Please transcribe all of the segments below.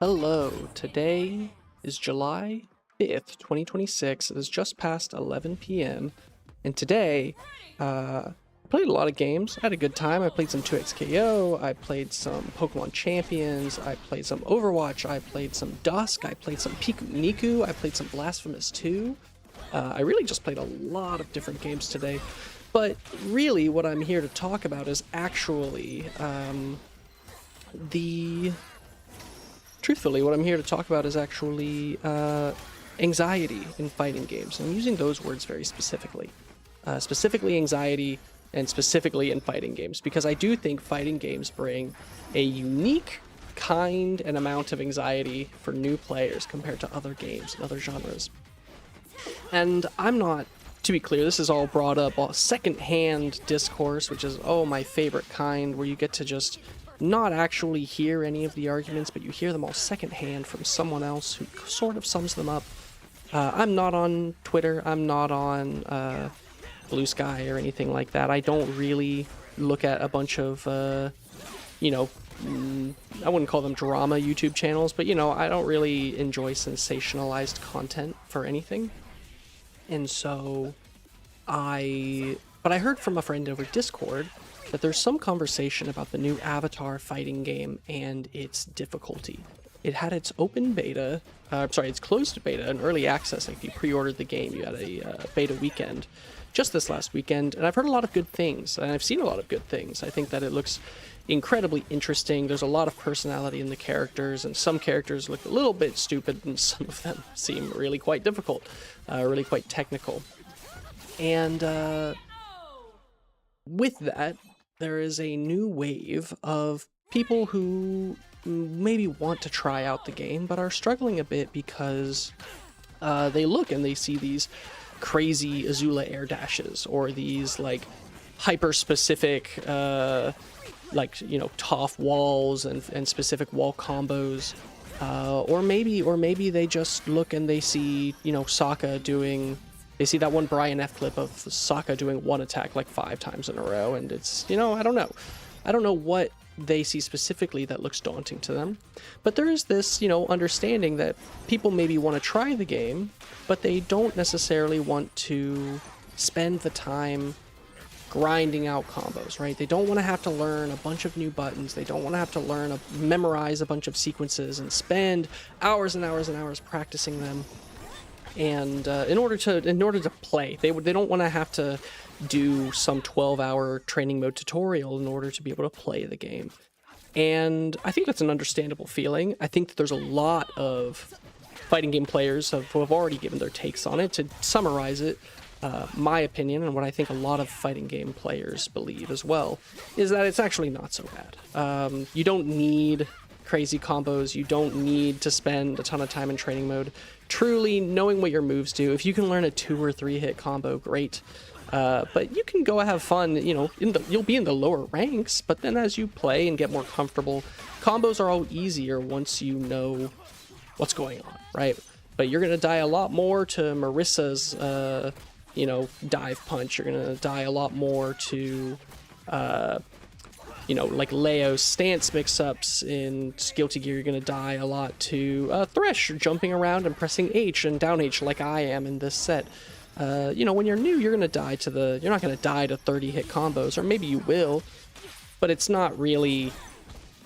Hello, today is July 5th, 2026. It is just past 11 p.m. And today, I played a lot of games. I had a good time. I played some 2XKO, I played some Pokemon Champions, I played some Overwatch, I played some Dusk, I played some Piku Niku, I played some Blasphemous 2. I really just played a lot of different games today. But really, what I'm here to talk about is actually Truthfully, what I'm here to talk about is actually anxiety in fighting games. I'm using those words very specifically. Specifically anxiety and specifically in fighting games, because I do think fighting games bring a unique kind and amount of anxiety for new players compared to other games and other genres. And I'm not, to be clear, this is all brought up second-hand discourse, which is, my favorite kind, where you get to just not actually hear any of the arguments, but you hear them all secondhand from someone else who sort of sums them up. I'm not on Twitter, I'm not on Blue Sky or anything like that. I don't really look at a bunch of, I wouldn't call them drama YouTube channels, but, I don't really enjoy sensationalized content for anything. And so I heard from a friend over Discord that there's some conversation about the new Avatar fighting game and its difficulty. It had its open beta, its closed beta and early access. Like if you pre-ordered the game, you had a beta weekend just this last weekend, and I've heard a lot of good things, and I've seen a lot of good things. I think that it looks incredibly interesting. There's a lot of personality in the characters, and some characters look a little bit stupid, and some of them seem really quite difficult, really quite technical. And with that, there is a new wave of people who maybe want to try out the game, but are struggling a bit because they look and they see these crazy Azula air dashes, or these like hyper-specific tough walls and specific wall combos, or maybe they just look and they see Sokka doing. They see that one Brian F clip of Sokka doing one attack like 5 times in a row, and it's, I don't know. I don't know what they see specifically that looks daunting to them. But there is this, understanding that people maybe want to try the game, but they don't necessarily want to spend the time grinding out combos, right? They don't want to have to learn a bunch of new buttons. They don't want to have to memorize a bunch of sequences and spend hours and hours and hours practicing them. And in order to play, they don't want to have to do some 12-hour training mode tutorial in order to be able to play the game. And I think that's an understandable feeling. I think that there's a lot of fighting game players who have already given their takes on it. To summarize it, my opinion, and what I think a lot of fighting game players believe as well, is that it's actually not so bad. You don't need crazy combos, you don't need to spend a ton of time in training mode. Truly knowing what your moves do, if you can learn a 2 or 3 hit combo, great. But you can go have fun, you'll be in the lower ranks, but then as you play and get more comfortable, combos are all easier once you know what's going on, right? But you're gonna die a lot more to Marissa's, dive punch. You're gonna die a lot more to, like Leo's stance mix-ups in Guilty Gear. You're gonna die a lot to Thresh jumping around and pressing H and down H like I am in this set. When you're new, you're not gonna die to 30-hit combos, or maybe you will, but it's not really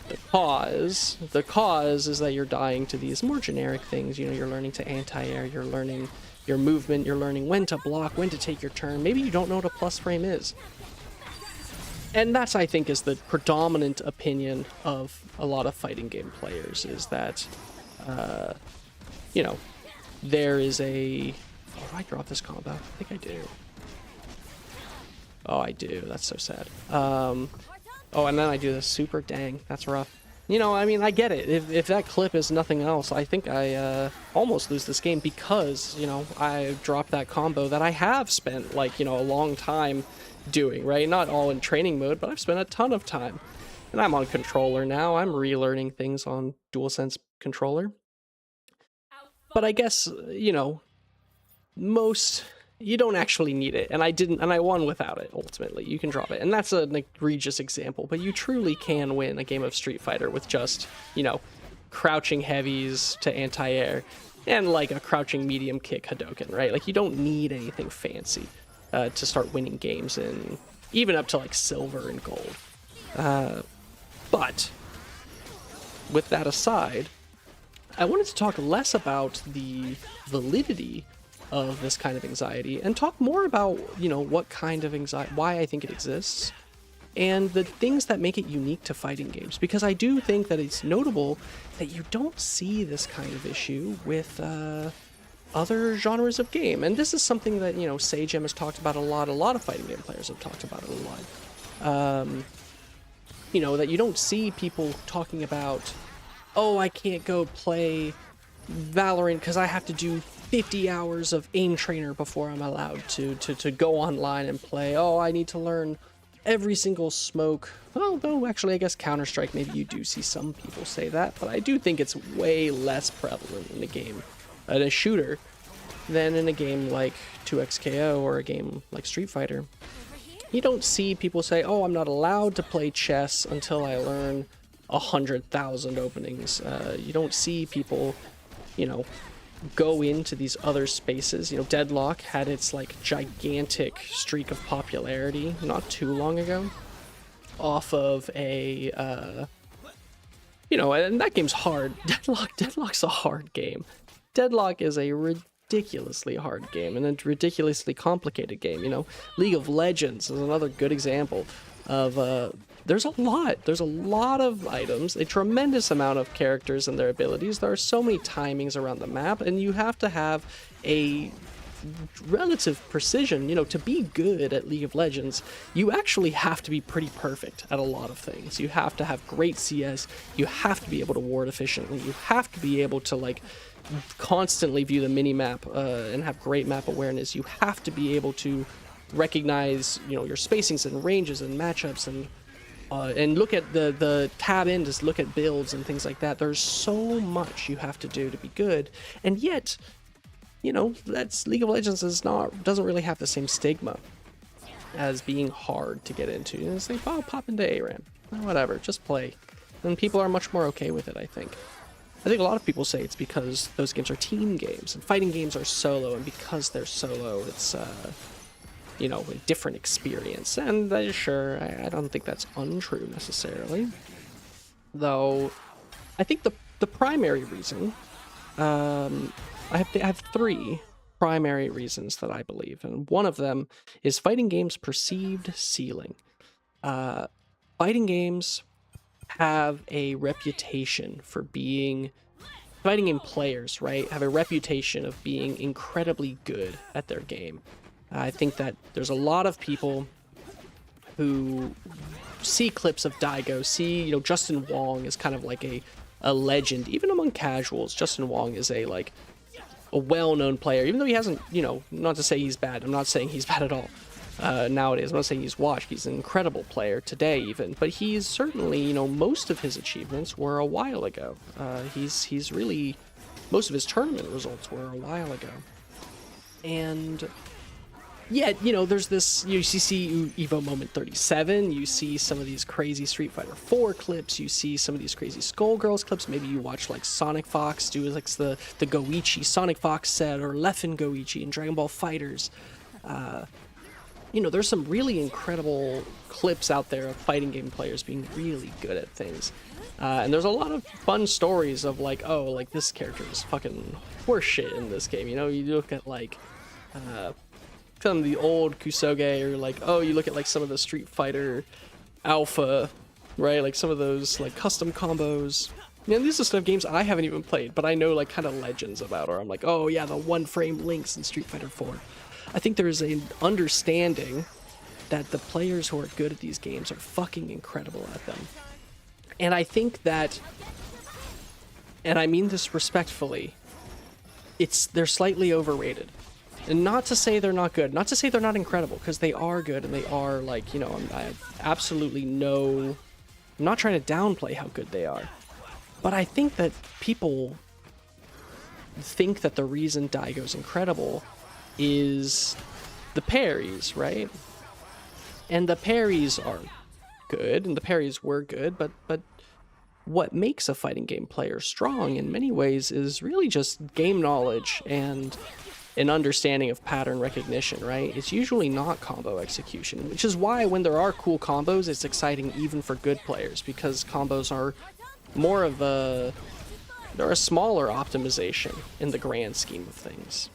the cause. The cause is that you're dying to these more generic things. You're learning to anti-air, you're learning your movement, you're learning when to block, when to take your turn. Maybe you don't know what a plus frame is. And that's, I think, is the predominant opinion of a lot of fighting game players, is that, there is a... Oh, do I drop this combo? I think I do. Oh, I do. That's so sad. And then I do this super. Dang, that's rough. I get it. If that clip is nothing else, I think I almost lose this game because, I dropped that combo that I have spent, a long time doing, right? Not all in training mode, but I've spent a ton of time. And I'm on controller now. I'm relearning things on DualSense controller. But I guess, you don't actually need it, and I won without it. Ultimately, you can drop it, and that's an egregious example, but you truly can win a game of Street Fighter with just, crouching heavies to anti-air, and like a crouching medium kick Hadoken, right? Like, you don't need anything fancy to start winning games, in even up to like silver and gold. But with that aside, I wanted to talk less about the validity of this kind of anxiety and talk more about, you know, what kind of anxiety, why I think it exists, and the things that make it unique to fighting games. Because I do think that it's notable that you don't see this kind of issue with other genres of game. And this is something that, you know, Sagem has talked about a lot of fighting game players have talked about it a lot. You know, that you don't see people talking about, oh, I can't go play Valorant because I have to do 50 hours of aim trainer before I'm allowed to go online and play. Oh, I need to learn every single smoke. Well, no, actually, I guess Counter-Strike, maybe you do see some people say that, but I do think it's way less prevalent in a game, in a shooter, than in a game like 2XKO or a game like Street Fighter. You don't see people say, oh, I'm not allowed to play chess until I learn 100,000 openings. You don't see people, you know, go into these other spaces. You know, Deadlock had its like gigantic streak of popularity not too long ago off of a you know, and that game's hard. Deadlock's a hard game. Deadlock is a ridiculously hard game and a ridiculously complicated game. You know, League of Legends is another good example of there's a lot of items, a tremendous amount of characters and their abilities. There are so many timings around the map, and you have to have a relative precision. You know, to be good at League of Legends, you actually have to be pretty perfect at a lot of things. You have to have great CS, you have to be able to ward efficiently, you have to be able to like constantly view the mini-map and have great map awareness. You have to be able to recognize, you know, your spacings and ranges and matchups, and look at the tab in, just look at builds and things like that. There's so much you have to do to be good, and yet, you know, that's League of Legends doesn't really have the same stigma as being hard to get into. And it's like, oh, pop into ARAM, whatever, just play, and people are much more okay with it. I think a lot of people say it's because those games are team games and fighting games are solo, and because they're solo, it's you know, a different experience. And sure, I don't think that's untrue necessarily, though. I think the primary reason, I have three primary reasons that I believe, and one of them is fighting games' perceived ceiling. Fighting games have a reputation for being, fighting game players, right, have a reputation of being incredibly good at their game. I think that there's a lot of people who see clips of Daigo, see, you know, Justin Wong is kind of like a legend, even among casuals. Justin Wong is a well-known player, even though he hasn't, you know, not to say he's bad. I'm not saying he's bad at all nowadays. I'm not saying he's washed. He's an incredible player today even, but he's certainly, you know, most of his achievements were a while ago. He's really, most of his tournament results were a while ago. And yet, you know, there's this, you see Evo Moment 37, you see some of these crazy Street Fighter 4 clips, you see some of these crazy Skullgirls clips, maybe you watch like Sonic Fox do like the Goichi Sonic Fox set, or Leffen Goichi in Dragon Ball Fighters. You know, there's some really incredible clips out there of fighting game players being really good at things. And there's a lot of fun stories of like, oh, like this character is fucking horseshit in this game. You know, you look at like some of the old Kusoge, or like, oh, you look at like some of the Street Fighter Alpha, right? Like some of those like custom combos. Man, these are stuff games I haven't even played, but I know like kind of legends about, or I'm like, oh yeah, the one frame links in Street Fighter 4. I think there's an understanding that the players who are good at these games are fucking incredible at them. And I think that, and I mean this respectfully, they're slightly overrated. And not to say they're not good, not to say they're not incredible, because they are good, and they are, like, you know, I have absolutely no, I'm not trying to downplay how good they are. But I think that people think that the reason Daigo's incredible is the parries, right? And the parries are good, and the parries were good, but what makes a fighting game player strong in many ways is really just game knowledge and an understanding of pattern recognition, right? It's usually not combo execution, which is why when there are cool combos, it's exciting even for good players, because combos are more of a... they're a smaller optimization in the grand scheme of things.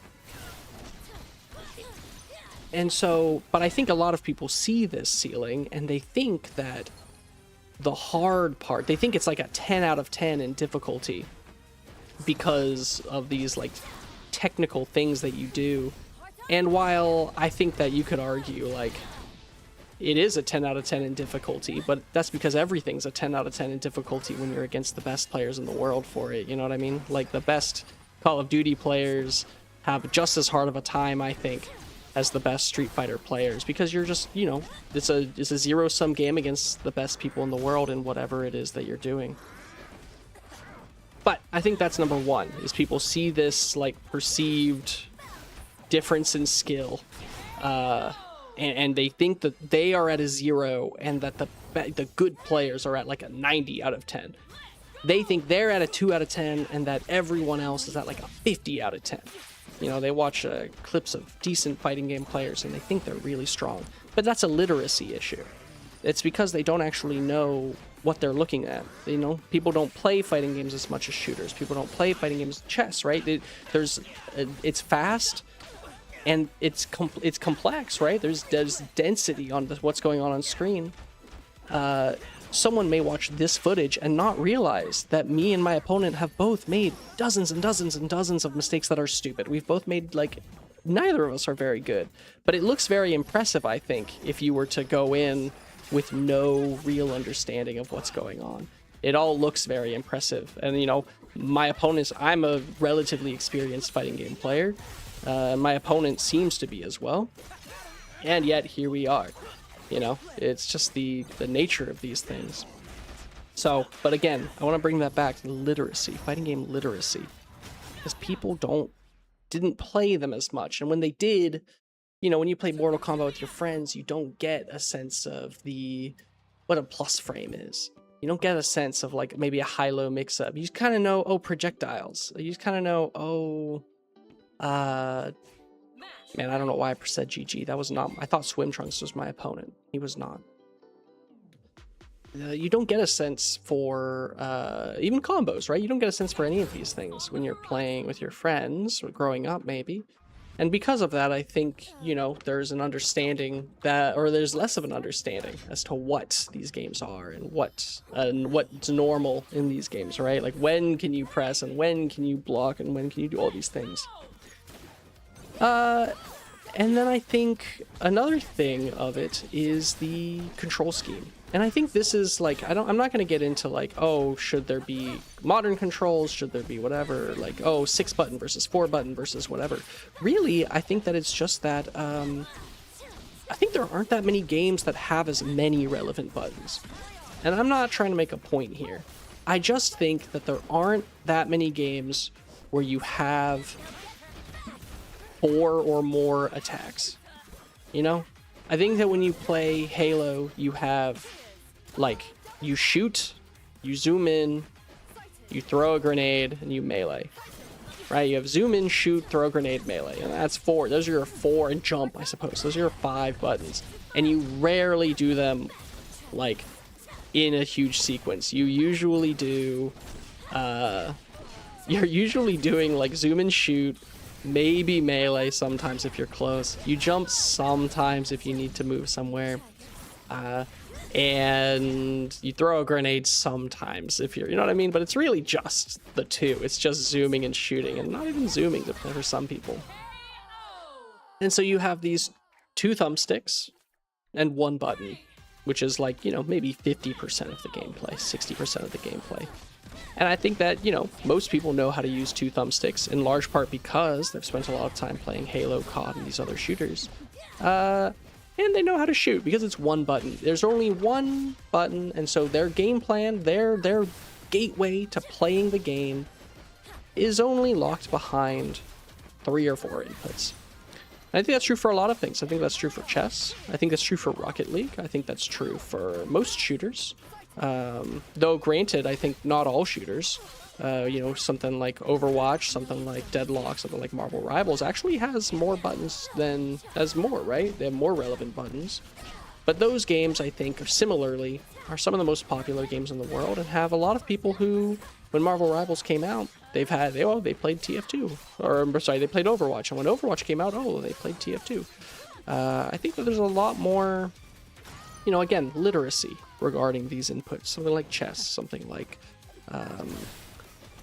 And so, but I think a lot of people see this ceiling and they think that the hard part, they think it's like a 10 out of 10 in difficulty because of these like technical things that you do. And while I think that you could argue like it is a 10 out of 10 in difficulty, but that's because everything's a 10 out of 10 in difficulty when you're against the best players in the world for it, you know what I mean? Like the best Call of Duty players have just as hard of a time, I think, as the best Street Fighter players, because you're just, you know, it's a zero-sum game against the best people in the world in whatever it is that you're doing. But I think that's number one, is people see this like perceived difference in skill, and they think that they are at a 0 and that the good players are at like a 90 out of 10. They think they're at a 2 out of 10 and that everyone else is at like a 50 out of 10. You know, they watch clips of decent fighting game players and they think they're really strong. But that's a literacy issue. It's because they don't actually know what they're looking at. You know, people don't play fighting games as much as shooters. People don't play fighting games as chess, right? It's fast and it's complex, right? There's density on what's going on screen. Someone may watch this footage and not realize that me and my opponent have both made dozens and dozens and dozens of mistakes that are stupid. We've both made, like, neither of us are very good. But it looks very impressive, I think, if you were to go in with no real understanding of what's going on. It all looks very impressive. And, you know, my opponents, I'm a relatively experienced fighting game player. My opponent seems to be as well. And yet, here we are. You know, it's just the nature of these things. So, but again, I want to bring that back to literacy, fighting game literacy. Because people didn't play them as much. And when they did, you know, when you play Mortal Kombat with your friends, you don't get a sense of what a plus frame is. You don't get a sense of like maybe a high-low mix-up. You just kind of know, oh, projectiles. You just kind of know, oh, man, I don't know why I said GG. That was not... I thought Swim Trunks was my opponent. He was not. You don't get a sense for even combos, right? You don't get a sense for any of these things when you're playing with your friends or growing up, maybe. And because of that, I think, you know, there's an understanding that, or there's less of an understanding as to what these games are and what's normal in these games, right? Like when can you press and when can you block and when can you do all these things. And then I think another thing of it is the control scheme. And I think this is like, I'm not going to get into like, oh, should there be modern controls? Should there be whatever? Like, oh, 6-button versus 4-button versus whatever. Really, I think that it's just that, I think there aren't that many games that have as many relevant buttons. And I'm not trying to make a point here. I just think that there aren't that many games where you have 4 or more attacks. You know? I think that when you play Halo, you have, like, you shoot, you zoom in, you throw a grenade, and you melee. Right? You have zoom in, shoot, throw a grenade, melee. And that's 4. Those are your 4, and jump, I suppose. Those are your 5 buttons. And you rarely do them, like, in a huge sequence. You usually do, you're usually doing, like, zoom and shoot, maybe melee sometimes if you're close. You jump sometimes if you need to move somewhere. And you throw a grenade sometimes if you're, you know what I mean? But it's really just the 2. It's just zooming and shooting, and not even zooming for some people. And so you have these 2 thumbsticks and 1 button, which is like, you know, maybe 50% of the gameplay, 60% of the gameplay. And I think that, you know, most people know how to use 2 thumbsticks, in large part because they've spent a lot of time playing Halo, COD, and these other shooters. And they know how to shoot because it's 1 button. There's only 1 button, and so their game plan, their gateway to playing the game is only locked behind 3 or 4 inputs. And I think that's true for a lot of things. I think that's true for chess. I think that's true for Rocket League. I think that's true for most shooters. Though granted, I think not all shooters, you know, something like Overwatch, something like Deadlock, something like Marvel Rivals actually has more buttons than, right? They have more relevant buttons. But those games, I think, similarly, are some of the most popular games in the world and have a lot of people who, when Marvel Rivals came out, they played TF2. Or, sorry, they played Overwatch. And when Overwatch came out, they played TF2. I think that there's a lot more, you know, again, literacy regarding these inputs. Something like chess, something like,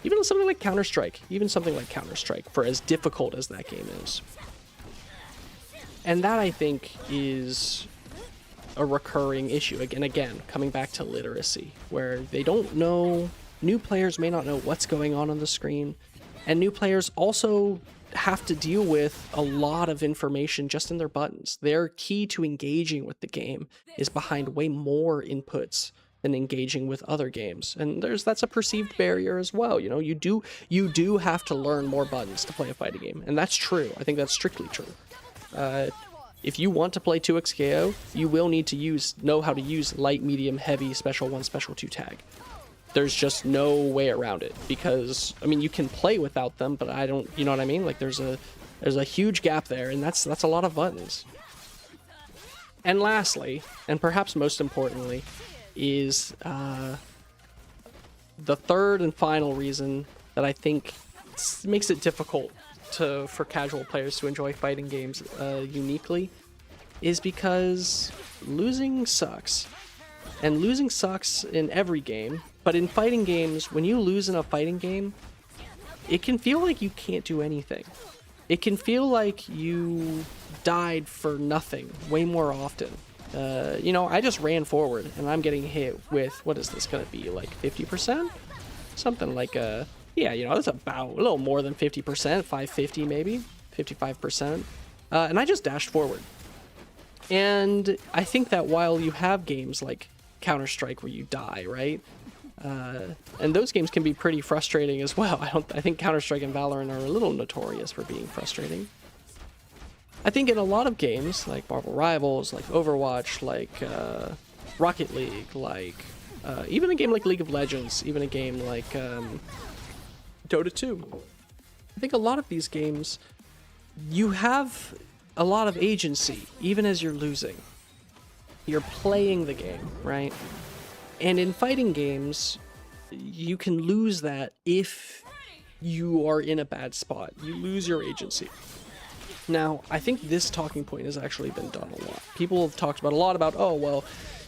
even something like Counter-Strike. Even something like Counter-Strike, for as difficult as that game is. And that, I think, is a recurring issue. Again, coming back to literacy, where they don't know, new players may not know what's going on the screen, and new players also have to deal with a lot of information just in their buttons. Their key to engaging with the game is behind way more inputs than engaging with other games, and that's a perceived barrier as well. You know, you do have to learn more buttons to play a fighting game, and that's true. I think that's strictly true. If you want to play 2x KO, you will need to know how to use light, medium, heavy, special 1, special 2 tag. There's just no way around it, because, I mean, you can play without them, but I don't, you know what I mean? Like, there's a huge gap there, and that's a lot of buttons. And lastly, and perhaps most importantly, is the third and final reason that I think makes it difficult for casual players to enjoy fighting games uniquely, is because losing sucks. And losing sucks in every game, but in fighting games, when you lose in a fighting game, it can feel like you can't do anything. It can feel like you died for nothing way more often. You know, I just ran forward and I'm getting hit with, what is this gonna be, like 50%? Something like yeah, you know, that's about a little more than 50%, 550 maybe, 55%. And I just dashed forward. And I think that while you have games like Counter-Strike where you die, right? And those games can be pretty frustrating as well. I think Counter-Strike and Valorant are a little notorious for being frustrating. I think in a lot of games, like Marvel Rivals, like Overwatch, like Rocket League, like even a game like League of Legends, even a game like Dota 2. I think a lot of these games, you have a lot of agency, even as you're losing. You're playing the game, right? And in fighting games, you can lose that if you are in a bad spot. You lose your agency. Now, I think this talking point has actually been done a lot. People have talked about a lot about, oh, well,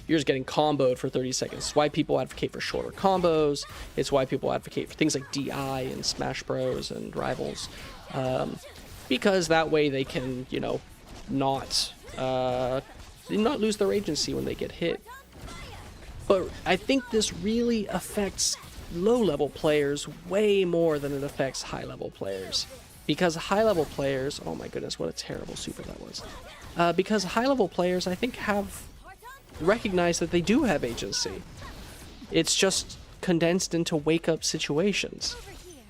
you're just getting comboed for 30 seconds. It's why people advocate for shorter combos. It's why people advocate for things like DI and Smash Bros. And Rivals. Because that way they can, you know, not lose their agency when they get hit. But I think this really affects low-level players way more than it affects high-level players. Because high-level players, oh my goodness, what a terrible super that was. Because high-level players, I think, have recognized that they do have agency. It's just condensed into wake-up situations.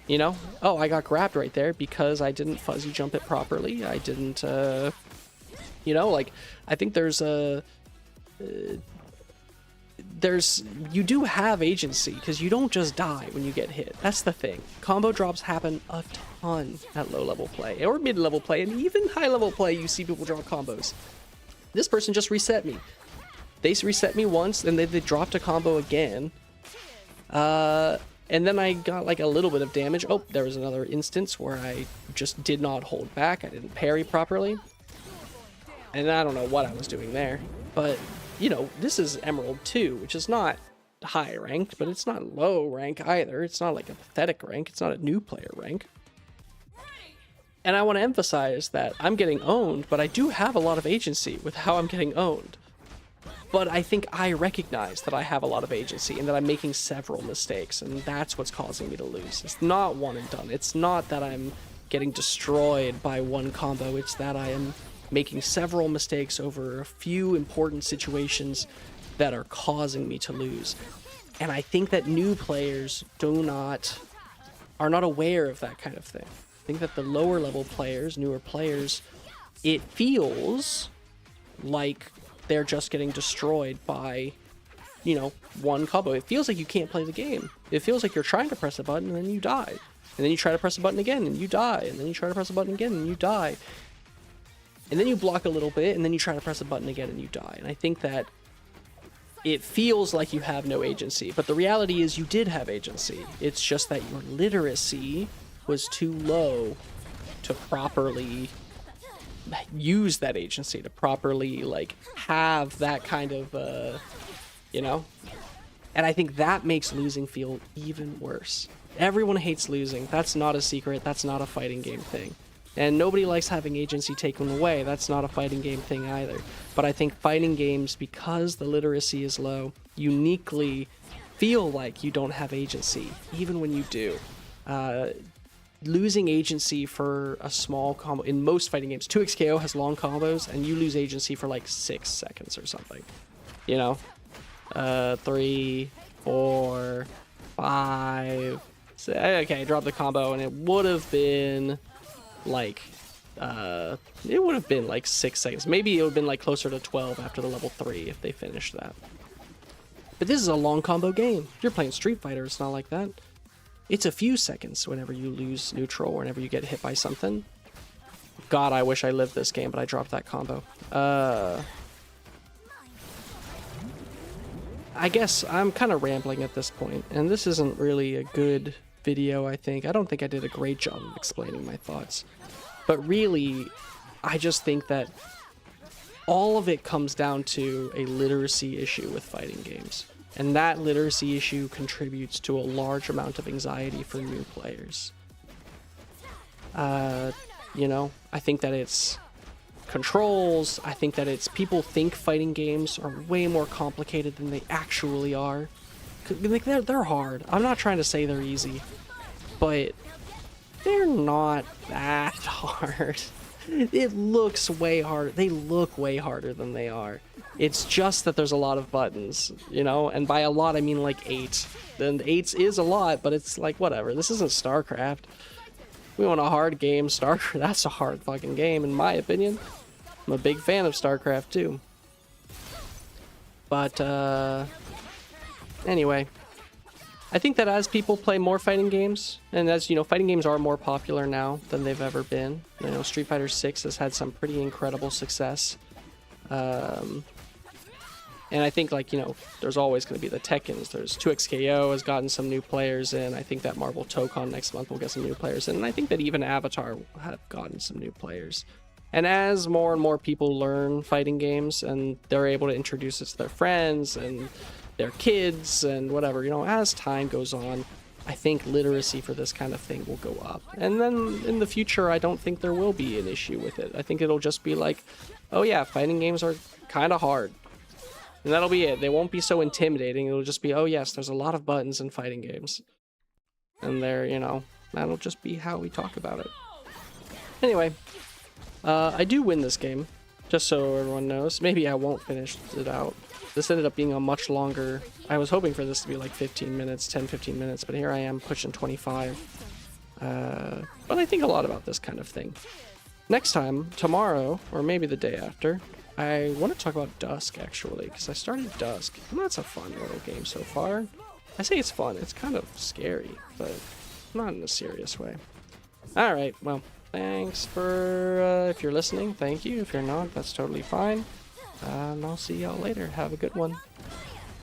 You know? Oh, I got grabbed right there because I didn't fuzzy jump it properly. I didn't, you know, like, I think you do have agency because you don't just die when you get hit. That's the thing. Combo drops happen a ton at low-level play or mid-level play, and even high-level play you see people drop combos. This person just reset me. They reset me once, and they dropped a combo again. And then I got like a little bit of damage. Oh, there was another instance where I just did not hold back. I didn't parry properly. And I don't know what I was doing there. But, you know, this is Emerald 2, which is not high ranked, but it's not low rank either. It's not like a pathetic rank. It's not a new player rank. And I want to emphasize that I'm getting owned, but I do have a lot of agency with how I'm getting owned. But I think I recognize that I have a lot of agency and that I'm making several mistakes, and that's what's causing me to lose. It's not one and done. It's not that I'm getting destroyed by one combo. It's that I am making several mistakes over a few important situations that are causing me to lose. And I think that new players are not aware of that kind of thing. I think that the lower level players, newer players, it feels like they're just getting destroyed by you know, one combo. It feels like you can't play the game. It feels like you're trying to press a button and then you die. And then you try to press a button again and you die. And then you try to press a button again and you die. And then you block a little bit and then you try to press a button again and you die. And I think that it feels like you have no agency, but the reality is you did have agency. It's just that your literacy was too low to properly use that agency, to properly like have that kind of you know. And I think that makes losing feel even worse. Everyone hates losing. That's not a secret. That's not a fighting game thing. And nobody likes having agency taken away. That's not a fighting game thing either. But I think fighting games, because the literacy is low, uniquely feel like you don't have agency, even when you do. Losing agency for a small combo, in most fighting games, 2xKO has long combos, and you lose agency for like 6 seconds or something. You know? 3, 4, 5... Okay, drop the combo, and it would have been like it would have been like 6 seconds. Maybe it would have been like closer to 12 after the level 3 if they finished that. But this is a long combo game. If you're playing Street Fighter, it's not like that. It's a few seconds whenever you lose neutral, whenever you get hit by something. God, I wish I lived this game, but I dropped that combo. I guess I'm kind of rambling at this point, and this isn't really a good video, I think. I don't think I did a great job of explaining my thoughts. But really, I just think that all of it comes down to a literacy issue with fighting games. And that literacy issue contributes to a large amount of anxiety for new players. You know, I think that it's controls. I think that it's people think fighting games are way more complicated than they actually are. Like they're hard. I'm not trying to say they're easy, but they're not that hard. It looks way harder. They look way harder than they are. It's just that there's a lot of buttons, you know? And by a lot, I mean like 8. And 8 is a lot, but it's like, whatever. This isn't StarCraft. We want a hard game. StarCraft, that's a hard fucking game, in my opinion. I'm a big fan of StarCraft, too. But, anyway. I think that as people play more fighting games, and as, you know, fighting games are more popular now than they've ever been. You know, Street Fighter 6 has had some pretty incredible success. And I think, like, you know, there's always going to be the Tekkens. There's 2xKO has gotten some new players in. I think that Marvel Tokon next month will get some new players in. And I think that even Avatar will have gotten some new players. And as more and more people learn fighting games and they're able to introduce it to their friends and their kids and whatever, you know, as time goes on, I think literacy for this kind of thing will go up. And then in the future, I don't think there will be an issue with it. I think it'll just be like, oh yeah, fighting games are kind of hard. And that'll be it. They won't be so intimidating. It'll just be, oh yes, there's a lot of buttons in fighting games. And they're, you know, that'll just be how we talk about it. Anyway, I do win this game, just so everyone knows. Maybe I won't finish it out. This ended up being a much longer... I was hoping for this to be like 15 minutes, 10-15 minutes, but here I am pushing 25. But I think a lot about this kind of thing. Next time, tomorrow, or maybe the day after, I want to talk about Dusk, actually, because I started Dusk, and that's a fun little game so far. I say it's fun, it's kind of scary, but not in a serious way. Alright, well, thanks for, if you're listening, thank you. If you're not, that's totally fine. And I'll see y'all later. Have a good one.